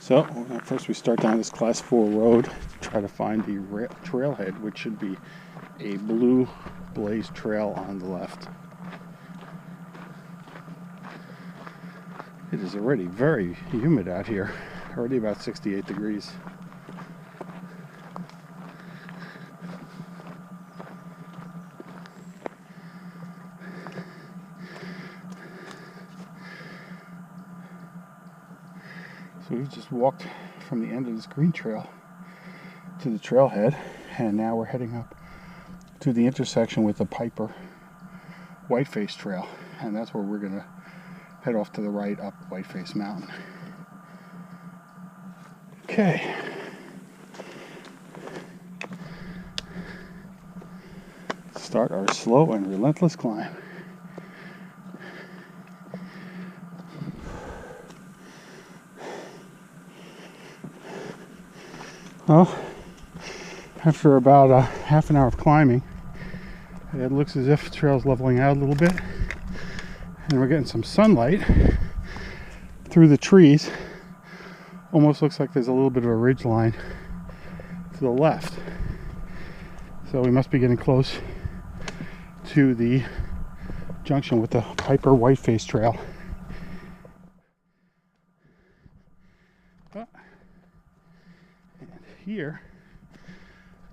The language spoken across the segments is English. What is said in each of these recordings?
So first we start down this class 4 road to try to find the trailhead, which should be a blue blaze trail on the left. It is already very humid out here, already about 68 degrees. So we just walked from the end of this green trail to the trailhead, and now we're heading up to the intersection with the Piper Whiteface Trail, and that's where we're going to head off to the right up Whiteface Mountain. Okay. Start our slow and relentless climb. Well, after about a half an hour of climbing, it looks as if the trail's leveling out a little bit, and we're getting some sunlight through the trees. Almost looks like there's a little bit of a ridge line to the left, so we must be getting close to the junction with the Piper Whiteface Trail. And here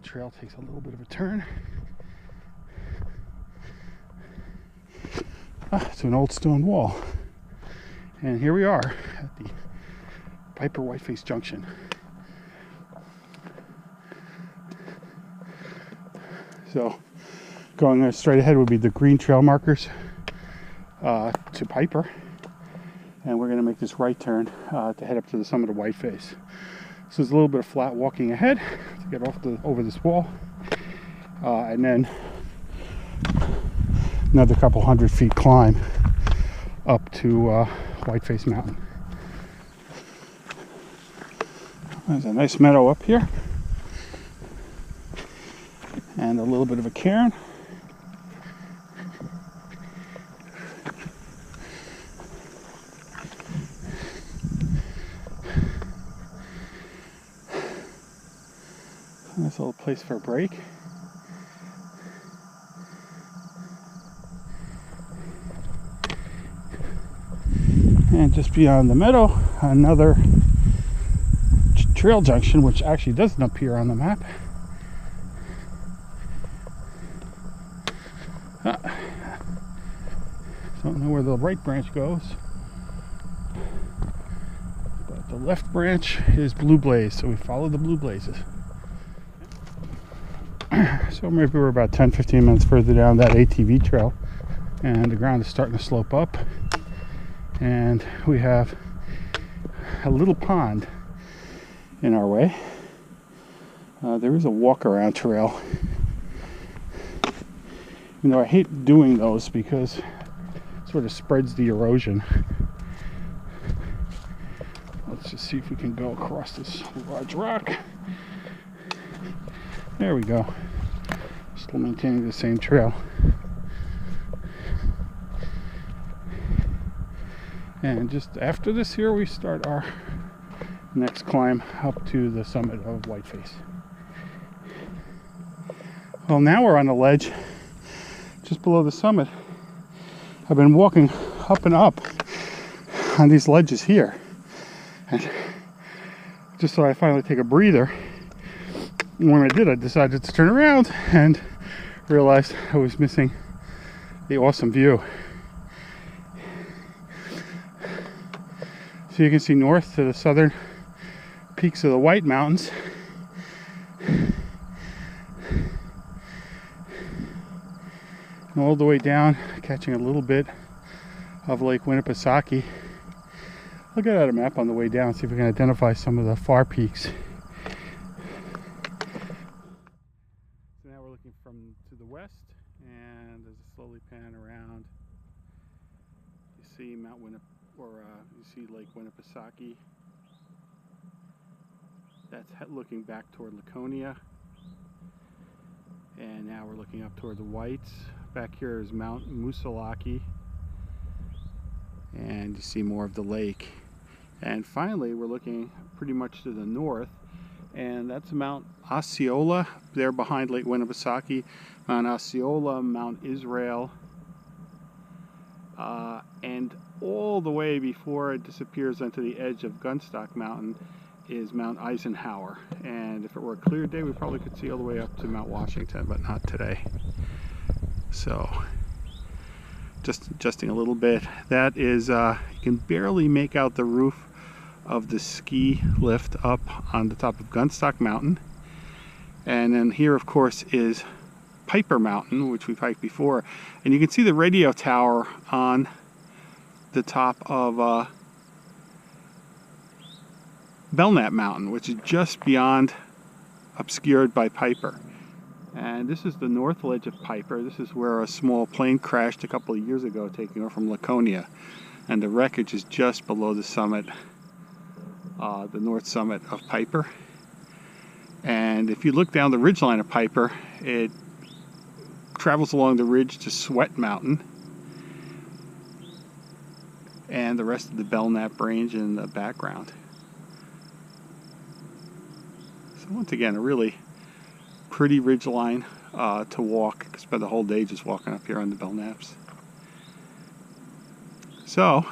the trail takes a little bit of a turn to an old stone wall, and here we are at the Piper Whiteface Junction. So going straight ahead would be the green trail markers to Piper, and we're going to make this right turn to head up to the summit of Whiteface. So there's a little bit of flat walking ahead to get over this wall, and then another couple 100 feet climb up to Whiteface Mountain. There's a nice meadow up here and a little bit of a cairn. Nice little place for a break. And just beyond the meadow, another trail junction, which actually doesn't appear on the map. Don't know where the right branch goes, but the left branch is Blue Blaze, so we follow the Blue Blazes. So maybe we're about 10-15 minutes further down that ATV trail, and the ground is starting to slope up, and we have a little pond in our way. There is a walk around trail, even though I hate doing those because it sort of spreads the erosion. Let's just see if we can go across this large rock. There we go. Still maintaining the same trail. And just after this here, we start our next climb up to the summit of Whiteface. Well, now we're on a ledge just below the summit. I've been walking up and up on these ledges here, and just so I finally take a breather. And when I did, I decided to turn around and realized I was missing the awesome view. So you can see north to the southern peaks of the White Mountains. And all the way down, catching a little bit of Lake Winnipesaukee. I'll get out a map on the way down, see if we can identify some of the far peaks. So now we're looking from to the west, and as I slowly pan around, you see you see Lake Winnipesaukee. That's looking back toward Laconia, and now we're looking up toward the Whites. Back here is Mount Moosilauke, and you see more of the lake. And finally, we're looking pretty much to the north, and that's Mount Osceola, there behind Lake Winnipesaukee. Mount Osceola, Mount Israel, and all the way before it disappears onto the edge of Gunstock Mountain is Mount Eisenhower. And if it were a clear day, we probably could see all the way up to Mount Washington, but not today. So, just adjusting a little bit. That is, you can barely make out the roof of the ski lift up on the top of Gunstock Mountain. And then here, of course, is Piper Mountain, which we've hiked before. And you can see the radio tower on the top of Belknap Mountain, which is just beyond, obscured by Piper. And this is the north ledge of Piper. This is where a small plane crashed a couple of years ago, taking off from Laconia. And the wreckage is just below the summit, the north summit of Piper. And if you look down the ridgeline of Piper, it travels along the ridge to Sweat Mountain and the rest of the Belknap Range in the background. So once again, a really pretty ridgeline to walk. You can spend the whole day just walking up here on the Belknaps. So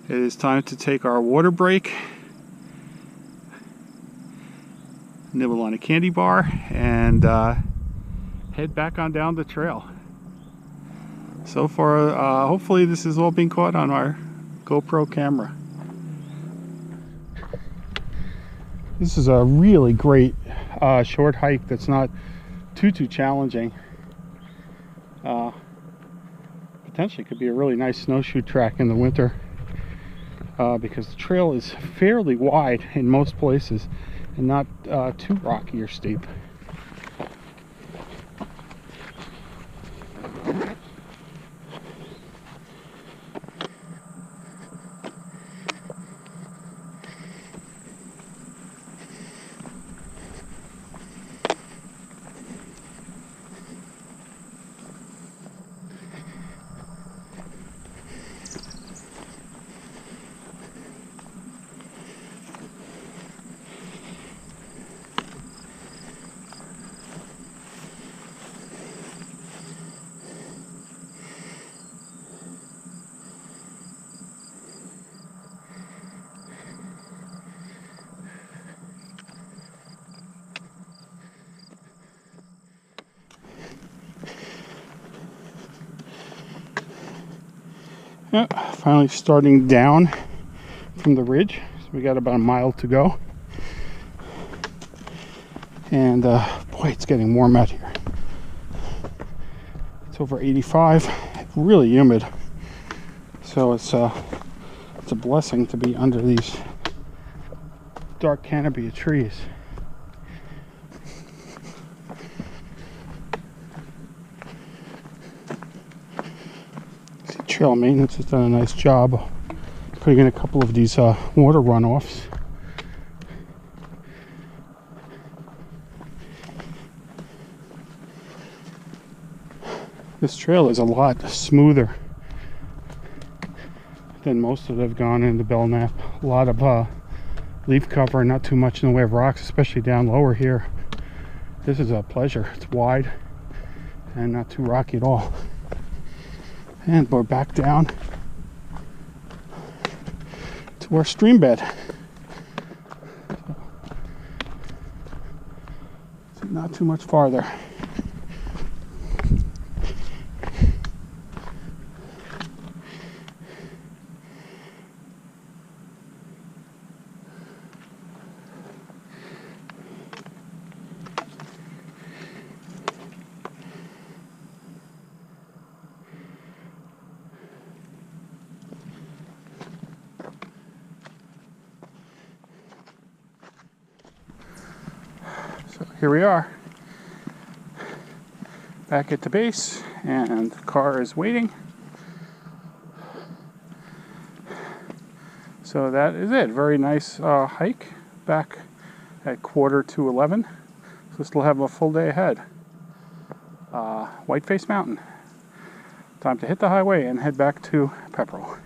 it is time to take our water break, nibble on a candy bar, and head back on down the trail. So far, hopefully this is all being caught on our GoPro camera. This is a really great short hike that's not too challenging. Potentially could be a really nice snowshoe track in the winter, because the trail is fairly wide in most places and not too rocky or steep. Finally starting down from the ridge. So we got about a mile to go. And boy, it's getting warm out here. It's over 85, really humid. So it's a blessing to be under these dark canopy of trees. Trail maintenance has done a nice job putting in a couple of these water runoffs. This trail is a lot smoother than most that have gone into Belknap. A lot of leaf cover, not too much in the way of rocks, especially down lower here. This is a pleasure. It's wide and not too rocky at all. And we're back down to our stream bed. So not too much farther. So here we are, back at the base, and the car is waiting. So that is it. Very nice hike back at 10:45. So still have a full day ahead. Whiteface Mountain. Time to hit the highway and head back to Pepperell.